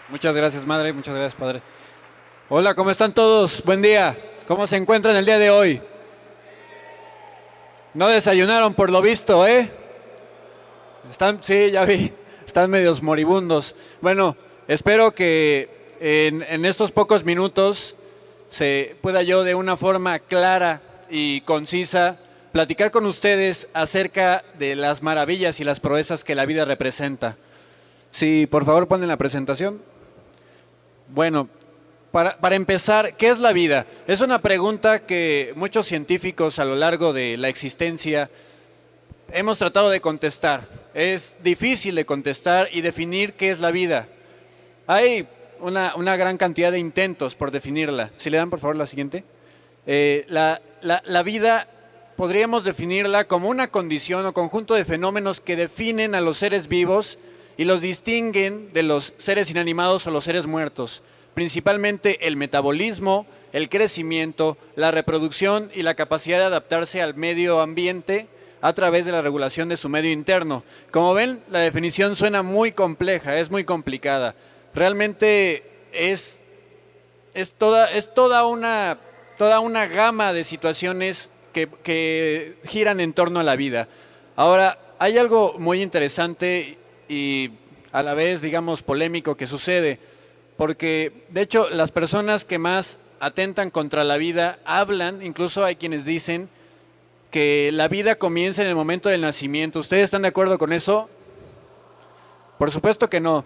Muchas gracias, madre. Muchas gracias, padre. Hola, ¿cómo están todos? Buen día. ¿Cómo se encuentran el día de hoy? No desayunaron por lo visto, ¿eh? Sí, ya vi. Están medios moribundos. Bueno, espero que en estos pocos minutos se pueda yo de una forma clara y concisa platicar con ustedes acerca de las maravillas y las proezas que la vida representa. Sí, por favor, ponen la presentación. Bueno, para empezar, ¿qué es la vida? Es una pregunta que muchos científicos a lo largo de la existencia hemos tratado de contestar. Es difícil de contestar y definir qué es la vida. Hay una gran cantidad de intentos por definirla. Si le dan por favor la siguiente. La vida podríamos definirla como una condición o conjunto de fenómenos que definen a los seres vivos y los distinguen de los seres inanimados o los seres muertos, principalmente el metabolismo, el crecimiento, la reproducción y la capacidad de adaptarse al medio ambiente a través de la regulación de su medio interno. Como ven, la definición suena muy compleja, es muy complicada. Realmente es toda una gama de situaciones que giran en torno a la vida. Ahora, hay algo muy interesante y a la vez, digamos, polémico que sucede, porque de hecho las personas que más atentan contra la vida hablan, incluso hay quienes dicen que la vida comienza en el momento del nacimiento. ¿Ustedes están de acuerdo con eso? Por supuesto que no.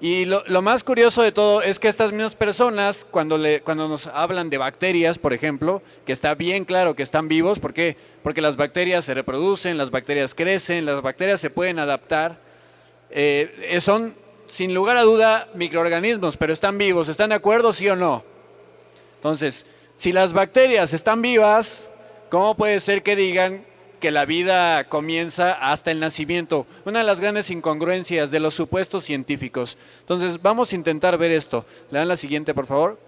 Y lo más curioso de todo es que estas mismas personas, cuando nos hablan de bacterias, por ejemplo, que está bien claro que están vivos, ¿por qué? Porque las bacterias se reproducen, las bacterias crecen, las bacterias se pueden adaptar. Son, sin lugar a duda, microorganismos, pero están vivos. ¿Están de acuerdo, sí o no? Entonces, si las bacterias están vivas, ¿cómo puede ser que digan que la vida comienza hasta el nacimiento? Una de las grandes incongruencias de los supuestos científicos. Entonces, vamos a intentar ver esto. ¿Le dan la siguiente, por favor?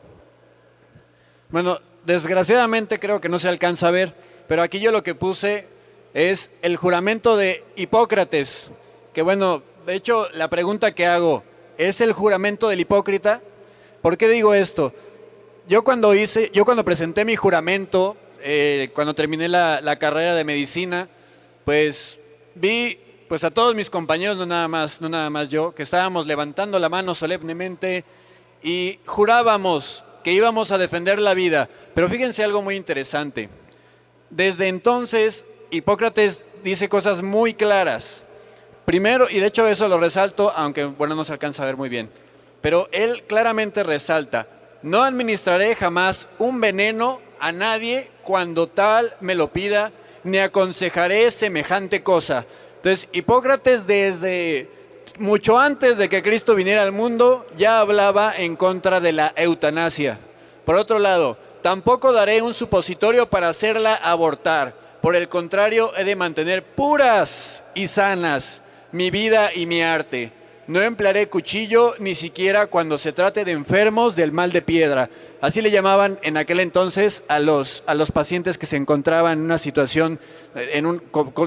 Bueno, desgraciadamente creo que no se alcanza a ver, pero aquí yo lo que puse es el juramento de Hipócrates, que bueno, de hecho, la pregunta que hago, ¿es el juramento del hipócrita? ¿Por qué digo esto? Yo cuando presenté mi juramento, cuando terminé la carrera de medicina, pues vi a todos mis compañeros, no nada más yo, que estábamos levantando la mano solemnemente y jurábamos que íbamos a defender la vida. Pero fíjense algo muy interesante. Desde entonces, Hipócrates dice cosas muy claras. Primero, y de hecho eso lo resalto, aunque bueno, no se alcanza a ver muy bien, pero él claramente resalta: no administraré jamás un veneno a nadie cuando tal me lo pida, ni aconsejaré semejante cosa. Entonces, Hipócrates desde mucho antes de que Cristo viniera al mundo ya hablaba en contra de la eutanasia. Por otro lado, tampoco daré un supositorio para hacerla abortar. Por el contrario, he de mantener puras y sanas mi vida y mi arte. No emplearé cuchillo ni siquiera cuando se trate de enfermos del mal de piedra. Así le llamaban en aquel entonces a los pacientes que se encontraban en una situación,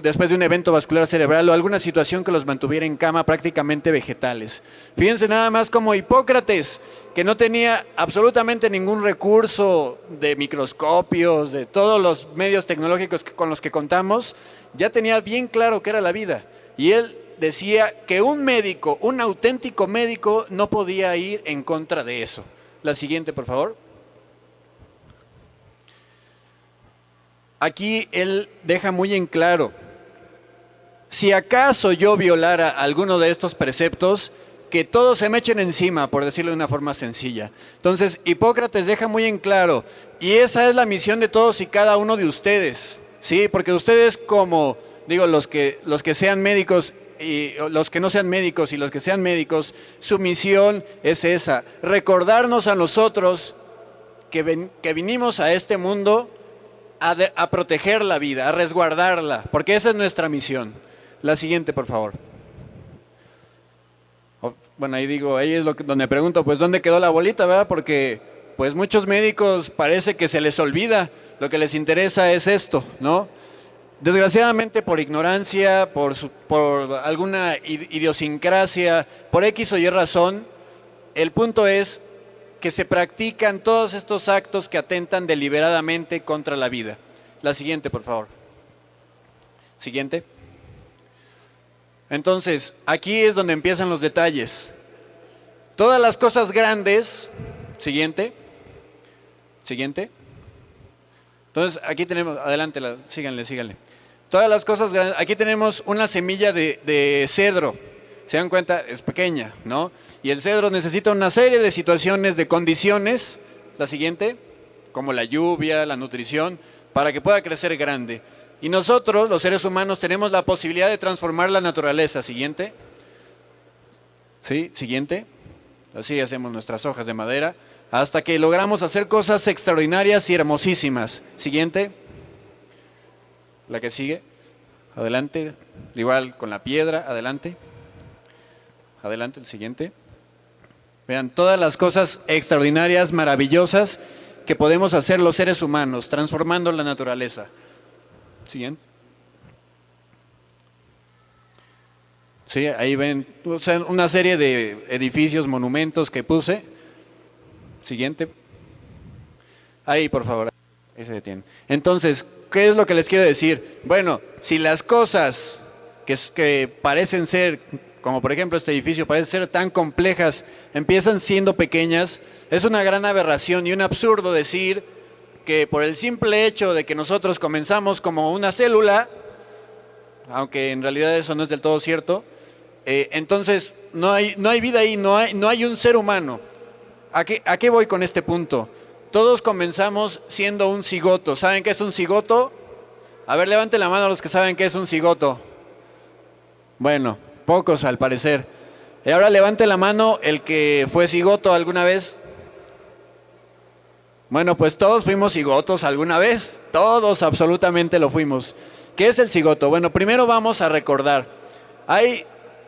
después de un evento vascular cerebral o alguna situación que los mantuviera en cama, prácticamente vegetales. Fíjense nada más como Hipócrates, que no tenía absolutamente ningún recurso de microscopios, de todos los medios tecnológicos con los que contamos, ya tenía bien claro qué era la vida. Y él decía que un médico, un auténtico médico, no podía ir en contra de eso. La siguiente, por favor. Aquí él deja muy en claro: si acaso yo violara alguno de estos preceptos, que todos se me echen encima, por decirlo de una forma sencilla. Entonces, Hipócrates deja muy en claro, y esa es la misión de todos y cada uno de ustedes, ¿sí? Porque ustedes, como digo, los que sean médicos y los que no sean médicos y los que sean médicos, su misión es esa: recordarnos a nosotros que vinimos a este mundo a proteger la vida, a resguardarla, porque esa es nuestra misión. La siguiente, por favor. bueno, ahí digo, ahí es donde pregunto, pues, ¿dónde quedó la bolita, verdad? Porque, pues, muchos médicos parece que se les olvida, lo que les interesa es esto, ¿no? Desgraciadamente por ignorancia, por alguna idiosincrasia, por X o Y razón, el punto es que se practican todos estos actos que atentan deliberadamente contra la vida. La siguiente, por favor. Siguiente. Entonces, aquí es donde empiezan los detalles. Todas las cosas grandes, siguiente, siguiente. Entonces, aquí tenemos, adelante, síganle. Todas las cosas grandes, aquí tenemos una semilla de cedro. Se dan cuenta, es pequeña, ¿no? Y el cedro necesita una serie de situaciones, de condiciones, la siguiente, como la lluvia, la nutrición, para que pueda crecer grande. Y nosotros, los seres humanos, tenemos la posibilidad de transformar la naturaleza. Siguiente. Sí, siguiente. Así hacemos nuestras hojas de madera, hasta que logramos hacer cosas extraordinarias y hermosísimas. Siguiente. La que sigue. Adelante. Igual con la piedra. Adelante. Adelante, el siguiente. Vean, todas las cosas extraordinarias, maravillosas que podemos hacer los seres humanos, transformando la naturaleza. Siguiente. Sí, ahí ven, o sea, una serie de edificios, monumentos que puse. Siguiente. Ahí, por favor. Ahí se detiene. Entonces, ¿qué es lo que les quiero decir? Bueno, si las cosas que parecen ser, como por ejemplo este edificio, parecen ser tan complejas, empiezan siendo pequeñas, es una gran aberración y un absurdo decir que por el simple hecho de que nosotros comenzamos como una célula, aunque en realidad eso no es del todo cierto, entonces no hay vida ahí, no hay un ser humano. ¿A qué voy con este punto? Todos comenzamos siendo un cigoto. ¿Saben qué es un cigoto? A ver, levanten la mano los que saben qué es un cigoto. Bueno, pocos al parecer. Y ahora levante la mano el que fue cigoto alguna vez. Bueno, pues todos fuimos cigotos alguna vez, todos absolutamente lo fuimos. ¿Qué es el cigoto? Bueno, primero vamos a recordar. Hay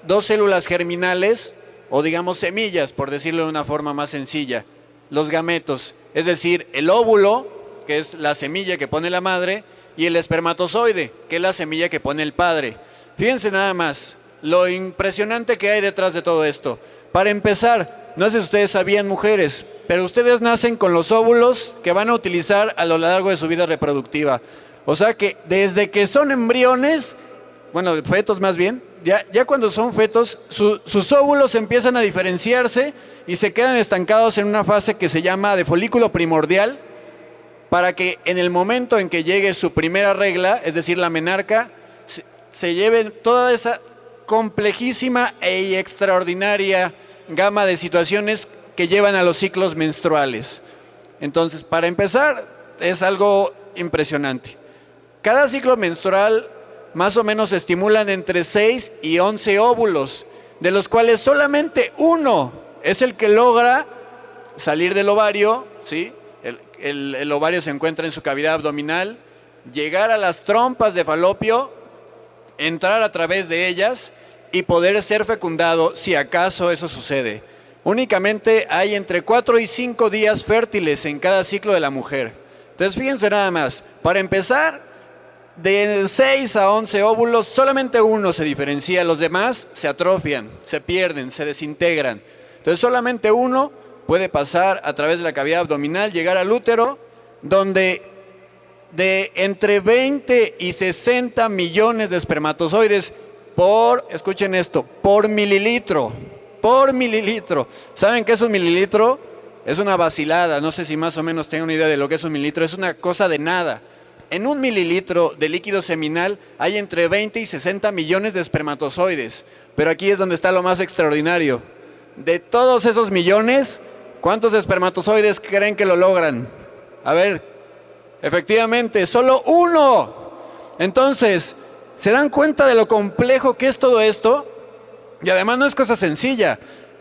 dos células germinales, o digamos semillas, por decirlo de una forma más sencilla. Los gametos, es decir, el óvulo, que es la semilla que pone la madre, y el espermatozoide, que es la semilla que pone el padre. Fíjense nada más, lo impresionante que hay detrás de todo esto. Para empezar, no sé si ustedes sabían, mujeres, pero ustedes nacen con los óvulos que van a utilizar a lo largo de su vida reproductiva. O sea que desde que son embriones, bueno, fetos más bien, ya cuando son fetos, sus óvulos empiezan a diferenciarse y se quedan estancados en una fase que se llama de folículo primordial, para que en el momento en que llegue su primera regla, es decir, la menarca, se lleven toda esa complejísima e extraordinaria gama de situaciones que llevan a los ciclos menstruales. Entonces, para empezar, es algo impresionante. Cada ciclo menstrual más o menos se estimulan entre 6 y 11 óvulos, de los cuales solamente uno es el que logra salir del ovario, ¿sí? El ovario se encuentra en su cavidad abdominal, llegar a las trompas de falopio, entrar a través de ellas y poder ser fecundado, si acaso eso sucede. Únicamente hay entre 4 y 5 días fértiles en cada ciclo de la mujer. Entonces fíjense nada más, para empezar, de 6 a 11 óvulos, solamente uno se diferencia, los demás se atrofian, se pierden, se desintegran. Entonces solamente uno puede pasar a través de la cavidad abdominal, llegar al útero, donde de entre 20 y 60 millones de espermatozoides escuchen esto, por mililitro. ¿Saben qué es un mililitro? Es una vacilada, no sé si más o menos tengan una idea de lo que es un mililitro, es una cosa de nada. En un mililitro de líquido seminal hay entre 20 y 60 millones de espermatozoides, pero aquí es donde está lo más extraordinario. De todos esos millones, ¿cuántos espermatozoides creen que lo logran? A ver, efectivamente, solo uno. Entonces, ¿se dan cuenta de lo complejo que es todo esto? Y además no es cosa sencilla.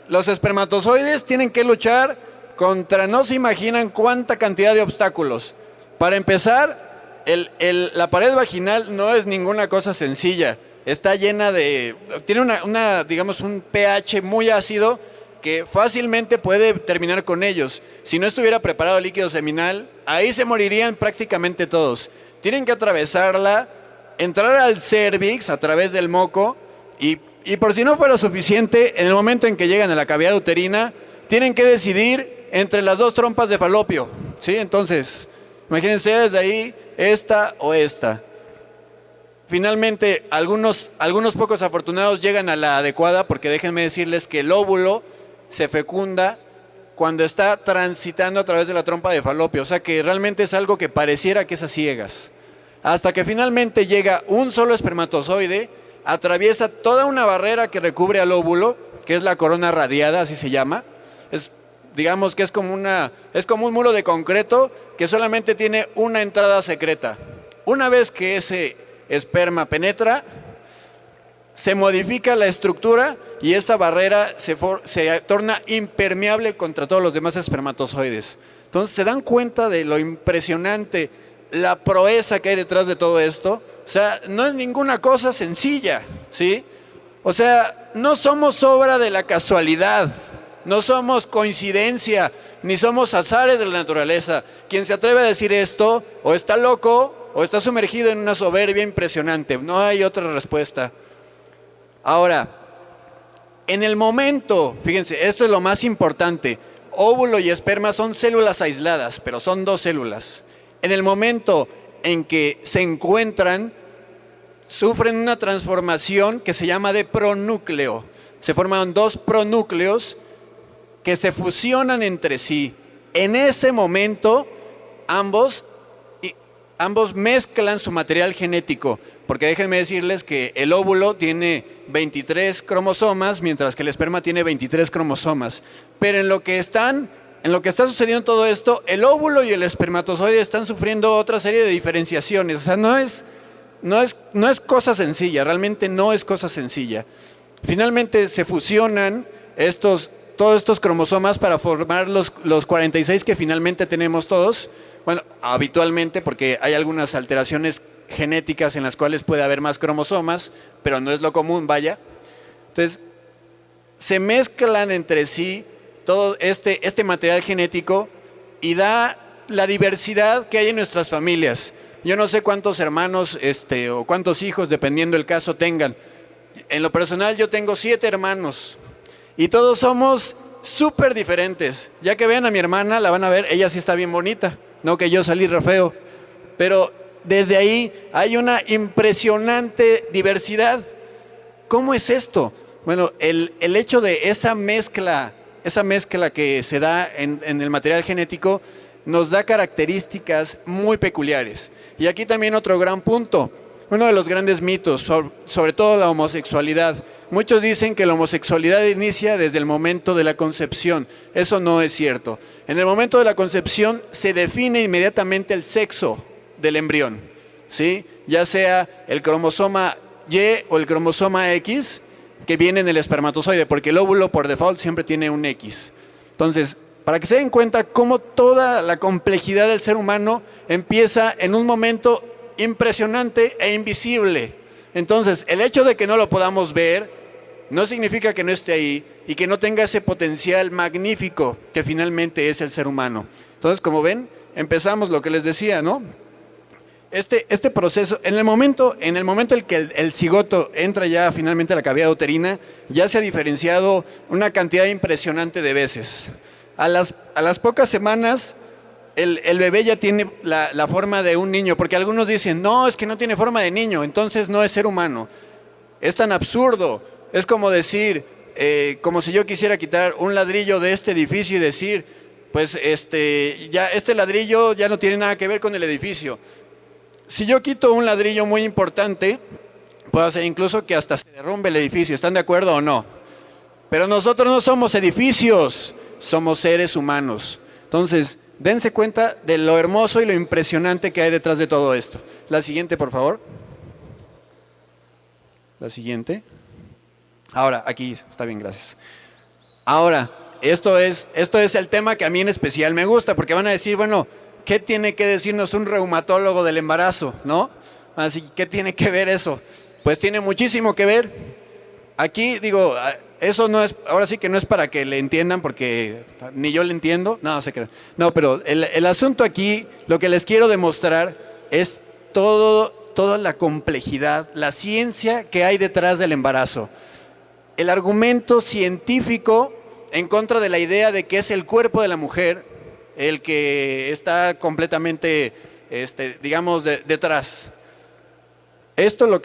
Los espermatozoides tienen que luchar contra, no se imaginan cuánta cantidad de obstáculos. Para empezar, la pared vaginal no es ninguna cosa sencilla. está llena de, tiene digamos, un pH muy ácido que fácilmente puede terminar con ellos. Si no estuviera preparado el líquido seminal, ahí se morirían prácticamente todos. Tienen que atravesarla, entrar al cérvix a través del moco y por si no fuera suficiente, en el momento en que llegan a la cavidad uterina, tienen que decidir entre las dos trompas de falopio, ¿sí? Entonces, imagínense desde ahí, esta o esta. Finalmente, algunos pocos afortunados llegan a la adecuada, porque déjenme decirles que el óvulo se fecunda cuando está transitando a través de la trompa de falopio, o sea que realmente es algo que pareciera que es a ciegas. Hasta que finalmente llega un solo espermatozoide, atraviesa toda una barrera que recubre al óvulo, que es la corona radiada, así se llama. Digamos que es como un muro de concreto que solamente tiene una entrada secreta. Una vez que ese esperma penetra, se modifica la estructura y esa barrera se torna impermeable contra todos los demás espermatozoides. Entonces, ¿se dan cuenta de lo impresionante, la proeza que hay detrás de todo esto? O sea, no es ninguna cosa sencilla, ¿sí? O sea, no somos obra de la casualidad, no somos coincidencia, ni somos azares de la naturaleza. Quien se atreve a decir esto, o está loco, o está sumergido en una soberbia impresionante. No hay otra respuesta. Ahora, en el momento, fíjense, esto es lo más importante, óvulo y esperma son células aisladas, pero son dos células. En el momento en que se encuentran, sufren una transformación que se llama de pronúcleo. Se forman dos pronúcleos que se fusionan entre sí. En ese momento, ambos mezclan su material genético, porque déjenme decirles que el óvulo tiene 23 cromosomas, mientras que el esperma tiene 23 cromosomas. Pero en lo que está sucediendo todo esto, el óvulo y el espermatozoide están sufriendo otra serie de diferenciaciones. O sea, no es cosa sencilla, realmente no es cosa sencilla. Finalmente se fusionan todos estos cromosomas para formar los 46 que finalmente tenemos todos. Bueno, habitualmente, porque hay algunas alteraciones genéticas en las cuales puede haber más cromosomas, pero no es lo común, vaya. Entonces, se mezclan entre sí todo este material genético y da la diversidad que hay en nuestras familias. Yo no sé cuántos hermanos o cuántos hijos, dependiendo del caso, tengan. En lo personal, yo tengo 7 hermanos y todos somos súper diferentes. Ya que vean a mi hermana, la van a ver, ella sí está bien bonita, no que yo salí re feo, pero desde ahí hay una impresionante diversidad. ¿Cómo es esto? Bueno, el hecho de esa mezcla que se da en el material genético nos da características muy peculiares. Y aquí también otro gran punto, uno de los grandes mitos, sobre todo la homosexualidad. Muchos dicen que la homosexualidad inicia desde el momento de la concepción. Eso no es cierto. En el momento de la concepción se define inmediatamente el sexo del embrión, ¿sí? Ya sea el cromosoma Y o el cromosoma X que viene en el espermatozoide, porque el óvulo por default siempre tiene un X. Entonces, para que se den cuenta cómo toda la complejidad del ser humano empieza en un momento impresionante e invisible. Entonces, el hecho de que no lo podamos ver no significa que no esté ahí y que no tenga ese potencial magnífico que finalmente es el ser humano. Entonces, como ven, empezamos lo que les decía, ¿no? Este proceso, en el momento en que el cigoto entra ya finalmente a la cavidad uterina, ya se ha diferenciado una cantidad impresionante de veces. A las pocas semanas, el bebé ya tiene la forma de un niño, porque algunos dicen, no, es que no tiene forma de niño, entonces no es ser humano. Es tan absurdo, es como decir, como si yo quisiera quitar un ladrillo de este edificio y decir, pues ya este ladrillo ya no tiene nada que ver con el edificio. Si yo quito un ladrillo muy importante, puedo hacer incluso que hasta se derrumbe el edificio. ¿Están de acuerdo o no? Pero nosotros no somos edificios, somos seres humanos. Entonces, dense cuenta de lo hermoso y lo impresionante que hay detrás de todo esto. La siguiente, por favor. La siguiente. Ahora, aquí está bien, gracias. Ahora, esto es el tema que a mí en especial me gusta, porque van a decir, bueno, ¿qué tiene que decirnos un reumatólogo del embarazo, no? Así, ¿qué tiene que ver eso? Pues tiene muchísimo que ver. Aquí digo, eso no es, ahora sí que no es para que le entiendan porque ni yo le entiendo, no, se crean. No, pero el asunto aquí, lo que les quiero demostrar es toda la complejidad, la ciencia que hay detrás del embarazo. El argumento científico en contra de la idea de que es el cuerpo de la mujer el que está completamente, digamos, detrás. Esto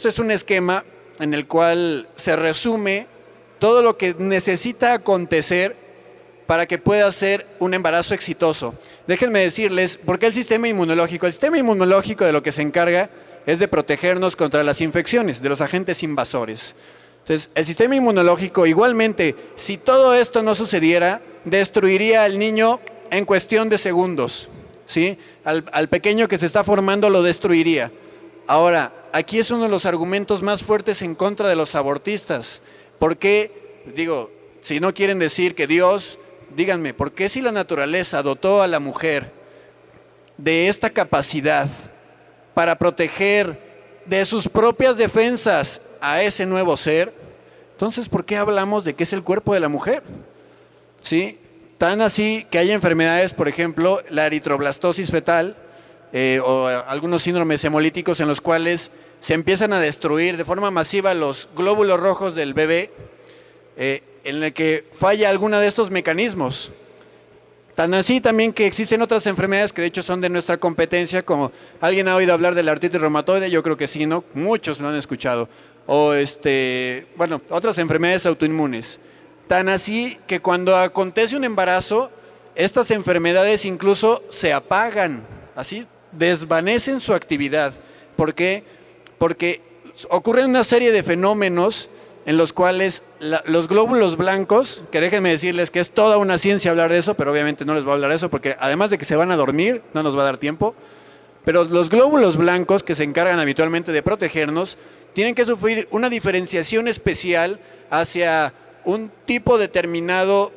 es un esquema en el cual se resume todo lo que necesita acontecer para que pueda ser un embarazo exitoso. Déjenme decirles, ¿por qué el sistema inmunológico? El sistema inmunológico de lo que se encarga es de protegernos contra las infecciones, de los agentes invasores. Entonces, el sistema inmunológico igualmente, si todo esto no sucediera, destruiría al niño en cuestión de segundos, ¿sí? Al pequeño que se está formando lo destruiría. Ahora, aquí es uno de los argumentos más fuertes en contra de los abortistas. ¿Por qué? Digo, si no quieren decir que Dios, díganme, ¿por qué si la naturaleza dotó a la mujer de esta capacidad para proteger de sus propias defensas a ese nuevo ser? Entonces, ¿por qué hablamos de que es el cuerpo de la mujer? ¿Sí? Tan así que hay enfermedades, por ejemplo, la eritroblastosis fetal, o algunos síndromes hemolíticos en los cuales se empiezan a destruir de forma masiva los glóbulos rojos del bebé, en el que falla alguno de estos mecanismos. Tan así también que existen otras enfermedades que de hecho son de nuestra competencia, como ¿alguien ha oído hablar de la artritis reumatoide? Yo creo que sí, ¿no? Muchos lo han escuchado. O bueno, otras enfermedades autoinmunes. Tan así que cuando acontece un embarazo, estas enfermedades incluso se apagan, así desvanecen su actividad. ¿Por qué? Porque ocurren una serie de fenómenos en los cuales los glóbulos blancos, que déjenme decirles que es toda una ciencia hablar de eso, pero obviamente no les voy a hablar de eso porque además de que se van a dormir, no nos va a dar tiempo, pero los glóbulos blancos que se encargan habitualmente de protegernos, tienen que sufrir una diferenciación especial hacia un tipo determinado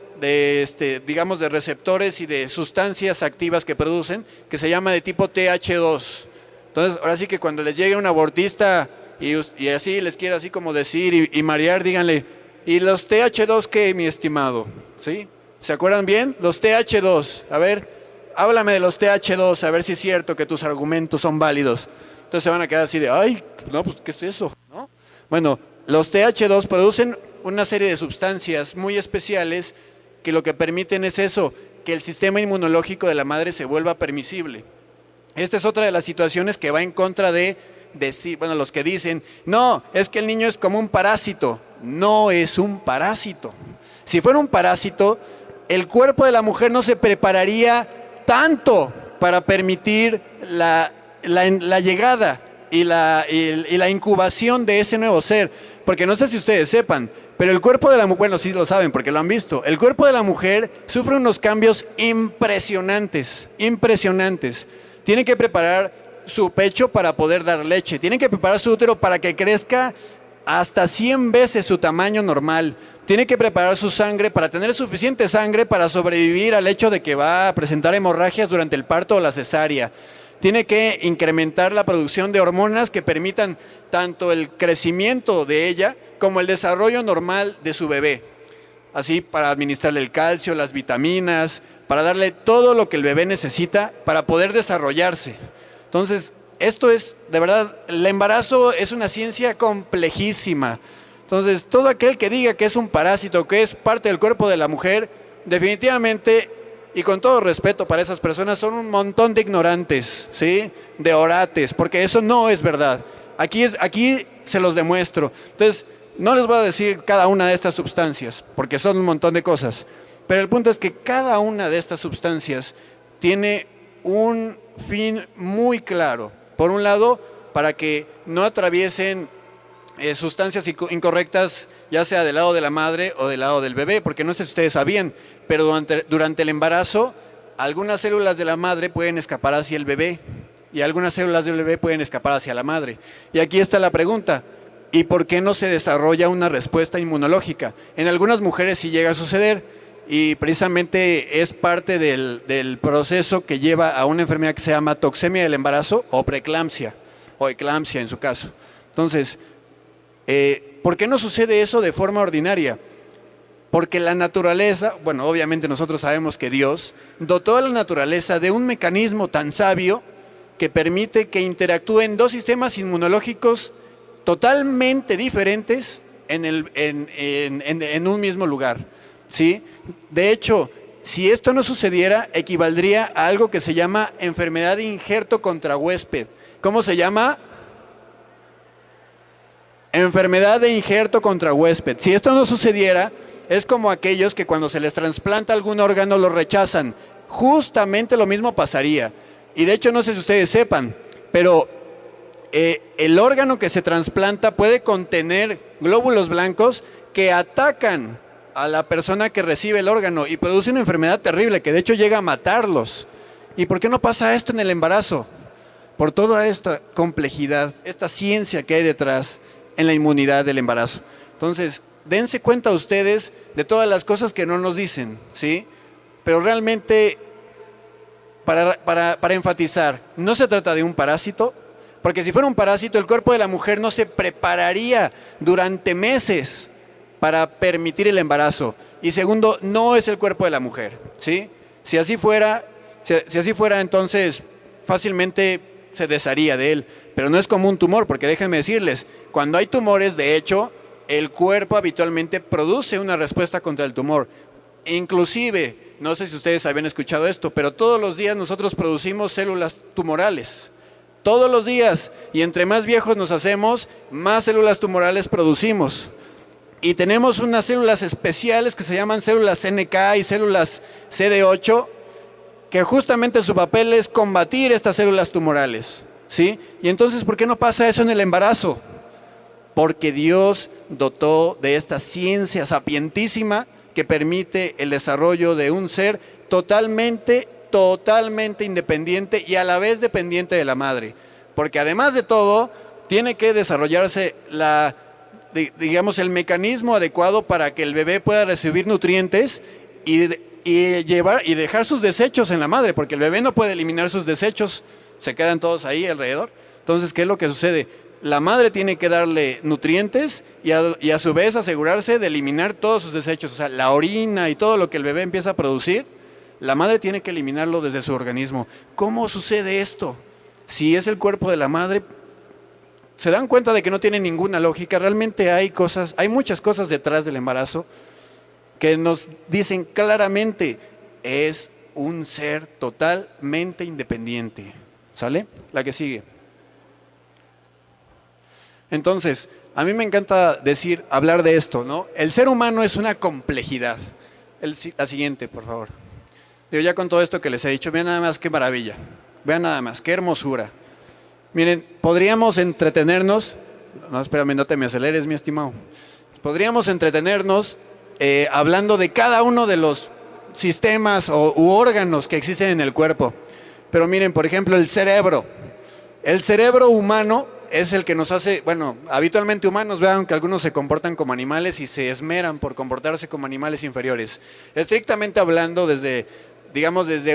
digamos, de receptores y de sustancias activas que producen, que se llama de tipo TH2. Entonces, ahora sí que cuando les llegue un abortista y así les quiera así como decir y marear, díganle, ¿y los TH2 qué, mi estimado? ¿Sí? ¿Se acuerdan bien? Los TH2, a ver, háblame de los TH2, a ver si es cierto que tus argumentos son válidos. Entonces se van a quedar así de, ay, no, pues, ¿qué es eso? ¿No? Bueno, los TH2 producen una serie de sustancias muy especiales que lo que permiten es eso, que el sistema inmunológico de la madre se vuelva permisible. Esta es otra de las situaciones que va en contra de decir, bueno, los que dicen, no, es que el niño es como un parásito. No es un parásito. Si fuera un parásito, el cuerpo de la mujer no se prepararía tanto para permitir la llegada y la incubación de ese nuevo ser. Porque no sé si ustedes sepan, pero el cuerpo de la mujer, bueno, sí lo saben porque lo han visto, el cuerpo de la mujer sufre unos cambios impresionantes, impresionantes. Tiene que preparar su pecho para poder dar leche, tiene que preparar su útero para que crezca hasta 100 veces su tamaño normal, tiene que preparar su sangre para tener suficiente sangre para sobrevivir al hecho de que va a presentar hemorragias durante el parto o la cesárea. Tiene que incrementar la producción de hormonas que permitan tanto el crecimiento de ella como el desarrollo normal de su bebé. Así, para administrarle el calcio, las vitaminas, para darle todo lo que el bebé necesita para poder desarrollarse. Entonces, esto es, de verdad, el embarazo es una ciencia complejísima. Entonces, todo aquel que diga que es un parásito, que es parte del cuerpo de la mujer, definitivamente, y con todo respeto para esas personas, son un montón de ignorantes, ¿sí? De orates, porque eso no es verdad. Aquí se los demuestro. Entonces, no les voy a decir cada una de estas sustancias, porque son un montón de cosas. Pero el punto es que cada una de estas sustancias tiene un fin muy claro. Por un lado, para que no atraviesen sustancias incorrectas, ya sea del lado de la madre o del lado del bebé, porque no sé si ustedes sabían, pero durante el embarazo, algunas células de la madre pueden escapar hacia el bebé y algunas células del bebé pueden escapar hacia la madre. Y aquí está la pregunta, ¿y por qué no se desarrolla una respuesta inmunológica? En algunas mujeres sí llega a suceder y precisamente es parte del proceso que lleva a una enfermedad que se llama toxemia del embarazo o preeclampsia, o eclampsia en su caso. Entonces, ¿Por qué no sucede eso de forma ordinaria? Porque la naturaleza, bueno, obviamente nosotros sabemos que Dios dotó a la naturaleza de un mecanismo tan sabio que permite que interactúen dos sistemas inmunológicos totalmente diferentes en un mismo lugar, ¿sí? De hecho, si esto no sucediera, equivaldría a algo que se llama enfermedad de injerto contra huésped. ¿Cómo se llama? Enfermedad de injerto contra huésped. Si esto no sucediera, es como aquellos que cuando se les trasplanta algún órgano lo rechazan. Justamente lo mismo pasaría. Y de hecho, no sé si ustedes sepan, pero el órgano que se trasplanta puede contener glóbulos blancos que atacan a la persona que recibe el órgano y produce una enfermedad terrible que de hecho llega a matarlos. ¿Y por qué no pasa esto en el embarazo? Por toda esta complejidad, esta ciencia que hay detrás en la inmunidad del embarazo. Entonces, dense cuenta ustedes de todas las cosas que no nos dicen, ¿sí? Pero realmente, para enfatizar, no se trata de un parásito, porque si fuera un parásito, el cuerpo de la mujer no se prepararía durante meses para permitir el embarazo. Y segundo, no es el cuerpo de la mujer, ¿sí? Si así fuera, entonces fácilmente se desharía de él. Pero no es como un tumor, porque déjenme decirles, cuando hay tumores, de hecho, el cuerpo habitualmente produce una respuesta contra el tumor. Inclusive, no sé si ustedes habían escuchado esto, pero todos los días nosotros producimos células tumorales. Todos los días. Y entre más viejos nos hacemos, más células tumorales producimos. Y tenemos unas células especiales que se llaman células NK y células CD8, que justamente su papel es combatir estas células tumorales, ¿sí? Y entonces, ¿por qué no pasa eso en el embarazo? Porque Dios dotó de esta ciencia sapientísima que permite el desarrollo de un ser totalmente independiente y a la vez dependiente de la madre. Porque además de todo, tiene que desarrollarse el mecanismo adecuado para que el bebé pueda recibir nutrientes y dejar sus desechos en la madre, porque el bebé no puede eliminar sus desechos, se quedan todos ahí alrededor. Entonces, ¿qué es lo que sucede? La madre tiene que darle nutrientes y a su vez asegurarse de eliminar todos sus desechos, o sea, la orina y todo lo que el bebé empieza a producir, la madre tiene que eliminarlo desde su organismo. ¿Cómo sucede esto? Si es el cuerpo de la madre, se dan cuenta de que no tiene ninguna lógica. Realmente hay muchas cosas detrás del embarazo que nos dicen claramente, es un ser totalmente independiente. ¿Sale? La que sigue. Entonces, a mí me encanta hablar de esto, ¿no? El ser humano es una complejidad. La siguiente, por favor. Ya con todo esto que les he dicho, vean nada más qué maravilla. Vean nada más, qué hermosura. Miren, podríamos entretenernos, no, espérame, no te me aceleres, mi estimado. Podríamos entretenernos hablando de cada uno de los sistemas u órganos que existen en el cuerpo. Pero miren, por ejemplo, el cerebro. El cerebro humano es el que nos hace, bueno, habitualmente humanos, vean que algunos se comportan como animales y se esmeran por comportarse como animales inferiores. Estrictamente hablando, desde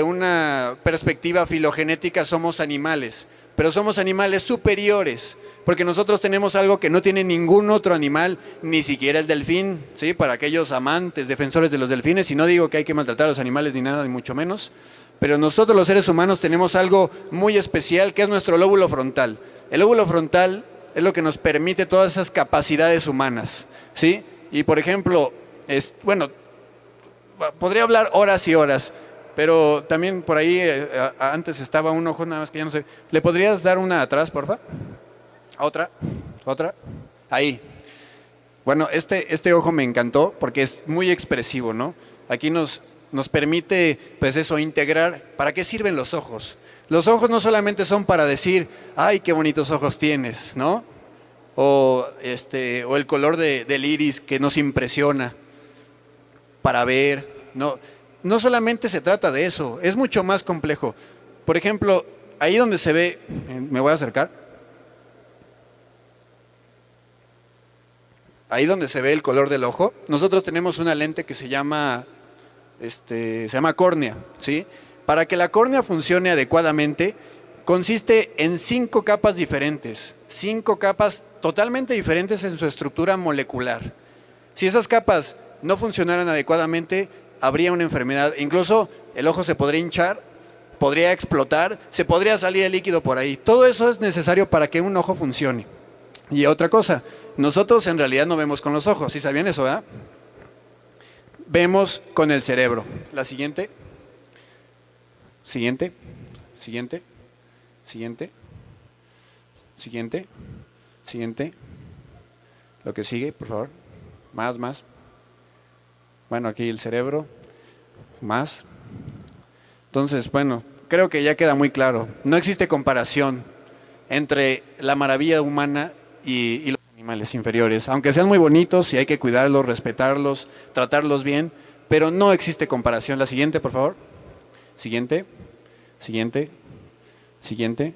una perspectiva filogenética, somos animales, pero somos animales superiores, porque nosotros tenemos algo que no tiene ningún otro animal, ni siquiera el delfín, ¿sí? Para aquellos amantes, defensores de los delfines, y no digo que hay que maltratar a los animales ni nada, ni mucho menos, pero nosotros los seres humanos tenemos algo muy especial, que es nuestro lóbulo frontal. El lóbulo frontal es lo que nos permite todas esas capacidades humanas, ¿sí? Y por ejemplo, podría hablar horas y horas, pero también por ahí antes estaba un ojo, nada más que ya no sé. ¿Le podrías dar una atrás, porfa? Otra. Ahí. Bueno, este ojo me encantó porque es muy expresivo, ¿no? Aquí nos permite, pues eso, integrar. ¿Para qué sirven los ojos? Los ojos no solamente son para decir, ay, qué bonitos ojos tienes, ¿no? O el color del iris que nos impresiona para ver, ¿no? No solamente se trata de eso, es mucho más complejo. Por ejemplo, ahí donde se ve, me voy a acercar, ahí donde se ve el color del ojo, nosotros tenemos una lente que se llama córnea, ¿sí? Para que la córnea funcione adecuadamente, consiste en 5 capas diferentes, 5 capas totalmente diferentes en su estructura molecular. Si esas capas no funcionaran adecuadamente, habría una enfermedad. Incluso el ojo se podría hinchar, podría explotar, se podría salir el líquido por ahí. Todo eso es necesario para que un ojo funcione. Y otra cosa, nosotros en realidad no vemos con los ojos, ¿sí sabían eso, verdad? Vemos con el cerebro. La siguiente. Siguiente. Siguiente. Siguiente. Siguiente. Siguiente. Lo que sigue, por favor. Más. Bueno, aquí el cerebro. Más. Entonces, bueno, creo que ya queda muy claro. No existe comparación entre la maravilla humana y los animales inferiores. Aunque sean muy bonitos y hay que cuidarlos, respetarlos, tratarlos bien, pero no existe comparación. La siguiente, por favor. Siguiente. Siguiente. Siguiente.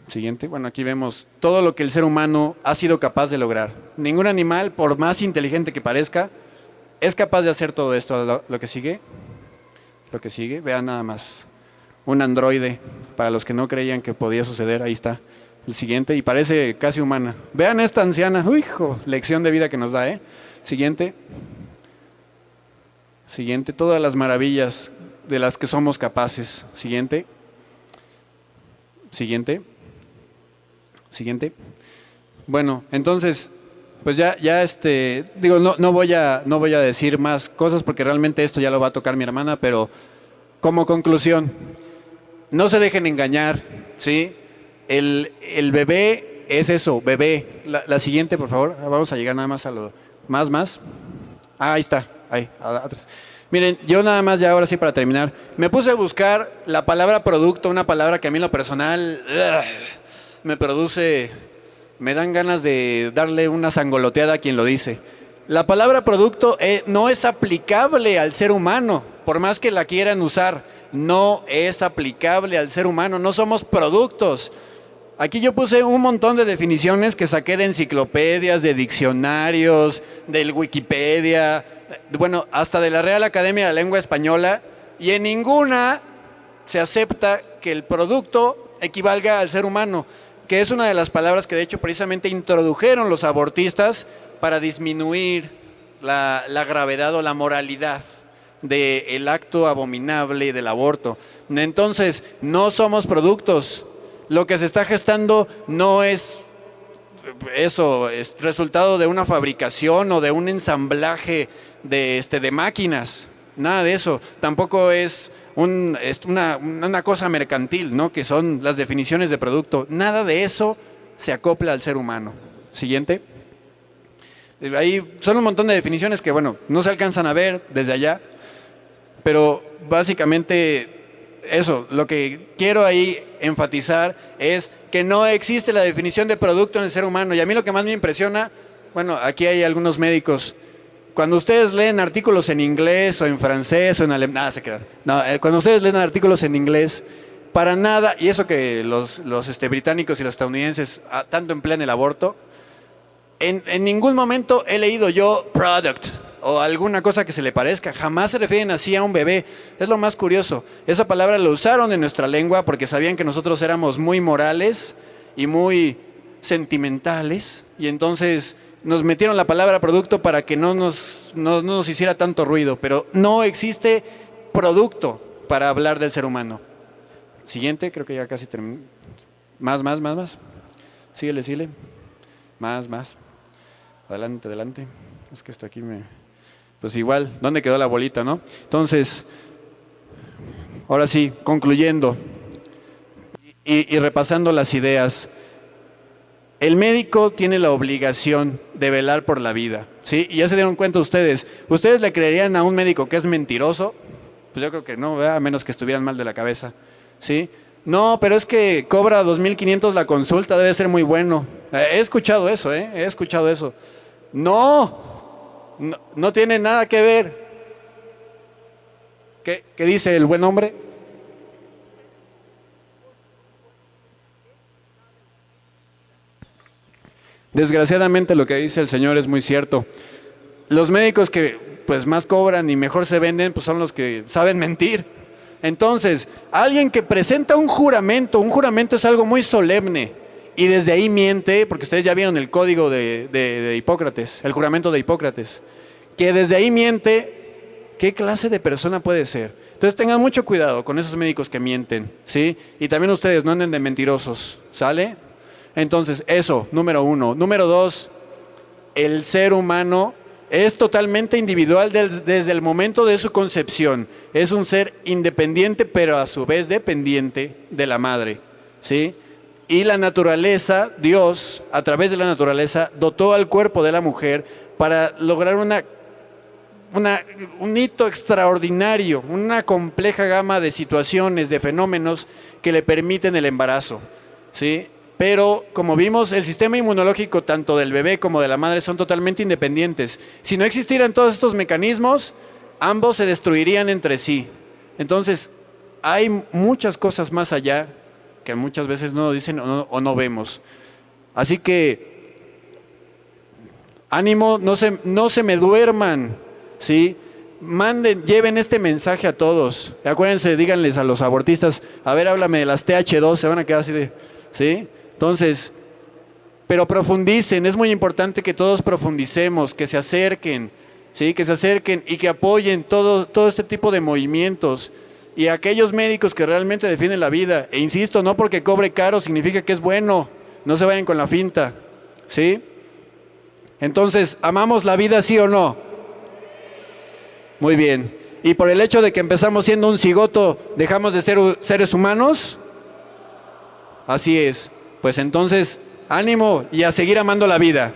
Siguiente. Bueno, aquí vemos todo lo que el ser humano ha sido capaz de lograr. Ningún animal, por más inteligente que parezca, es capaz de hacer todo esto. Lo que sigue. Lo que sigue. Vean nada más. Un androide, para los que no creían que podía suceder, ahí está. El siguiente, y parece casi humana. Vean esta anciana. Uy, hijo, lección de vida que nos da, ¿eh? Siguiente. Siguiente, todas las maravillas de las que somos capaces. Siguiente. Siguiente. Siguiente. Bueno, entonces, pues ya digo, no voy a decir más cosas porque realmente esto ya lo va a tocar mi hermana, pero como conclusión, no se dejen engañar, ¿sí? El bebé es eso, bebé. La siguiente, por favor, vamos a llegar nada más a lo más. Ah, ahí está, ahí, atrás. Miren, yo nada más ya ahora sí para terminar, me puse a buscar la palabra producto, una palabra que a mí en lo personal me dan ganas de darle una sangoloteada a quien lo dice. La palabra producto no es aplicable al ser humano, por más que la quieran usar, no es aplicable al ser humano, no somos productos. Aquí yo puse un montón de definiciones que saqué de enciclopedias, de diccionarios, del Wikipedia, bueno, hasta de la Real Academia de la Lengua Española, y en ninguna se acepta que el producto equivalga al ser humano, que es una de las palabras que de hecho precisamente introdujeron los abortistas para disminuir la gravedad o la moralidad del acto abominable del aborto. Entonces, no somos productos. Lo que se está gestando no es eso, es resultado de una fabricación o de un ensamblaje de máquinas. Nada de eso. Tampoco es una cosa mercantil, ¿no? Que son las definiciones de producto. Nada de eso se acopla al ser humano. Siguiente. Ahí son un montón de definiciones que, bueno, no se alcanzan a ver desde allá, pero básicamente eso, lo que quiero ahí enfatizar es que no existe la definición de producto en el ser humano. Y a mí lo que más me impresiona, bueno, aquí hay algunos médicos, cuando ustedes leen artículos en inglés o en francés o en alemán, nada se quedan. No, cuando ustedes leen artículos en inglés, para nada, y eso que los británicos y los estadounidenses tanto emplean el aborto, en ningún momento he leído yo product o alguna cosa que se le parezca. Jamás se refieren así a un bebé. Es lo más curioso. Esa palabra la usaron en nuestra lengua porque sabían que nosotros éramos muy morales y muy sentimentales, y entonces nos metieron la palabra producto para que no nos hiciera tanto ruido, pero no existe producto para hablar del ser humano. Siguiente, creo que ya casi terminé. Más. Síguele. Más. Adelante. Es que esto aquí pues igual, ¿dónde quedó la bolita, no? Entonces, ahora sí, concluyendo y repasando las ideas. El médico tiene la obligación de velar por la vida, ¿sí? Y ya se dieron cuenta ustedes. ¿Ustedes le creerían a un médico que es mentiroso? Pues yo creo que no, ¿verdad? A menos que estuvieran mal de la cabeza, ¿sí? No, pero es que cobra 2,500 la consulta, debe ser muy bueno. He escuchado eso, he escuchado eso. No tiene nada que ver. ¿Qué dice el buen hombre? Desgraciadamente lo que dice el Señor es muy cierto. Los médicos que pues más cobran y mejor se venden, pues son los que saben mentir. Entonces, alguien que presenta un juramento es algo muy solemne. y desde ahí miente, porque ustedes ya vieron el código de Hipócrates, el juramento de Hipócrates, que desde ahí miente, ¿qué clase de persona puede ser? Entonces tengan mucho cuidado con esos médicos que mienten, ¿sí? Y también ustedes no anden de mentirosos, ¿sale? Entonces, eso, número 1. Número 2, el ser humano es totalmente individual desde el momento de su concepción. Es un ser independiente, pero a su vez dependiente de la madre, ¿sí? Y la naturaleza, Dios, a través de la naturaleza, dotó al cuerpo de la mujer para lograr un hito extraordinario, una compleja gama de situaciones, de fenómenos que le permiten el embarazo, ¿sí? Pero, como vimos, el sistema inmunológico tanto del bebé como de la madre son totalmente independientes. Si no existieran todos estos mecanismos, ambos se destruirían entre sí. Entonces, hay muchas cosas más allá que muchas veces no dicen o no vemos. Así que, ánimo, no se me duerman, ¿sí? Lleven este mensaje a todos. Acuérdense, díganles a los abortistas, a ver, háblame de las TH2, se van a quedar así de, ¿sí? Entonces, pero profundicen, es muy importante que todos profundicemos, que se acerquen, ¿sí? Que se acerquen y que apoyen todo este tipo de movimientos. Y aquellos médicos que realmente defienden la vida, e insisto, no porque cobre caro significa que es bueno, no se vayan con la finta, ¿sí? Entonces, ¿amamos la vida, sí o no? Muy bien. ¿Y por el hecho de que empezamos siendo un cigoto, dejamos de ser seres humanos? Así es. Pues entonces, ánimo y a seguir amando la vida.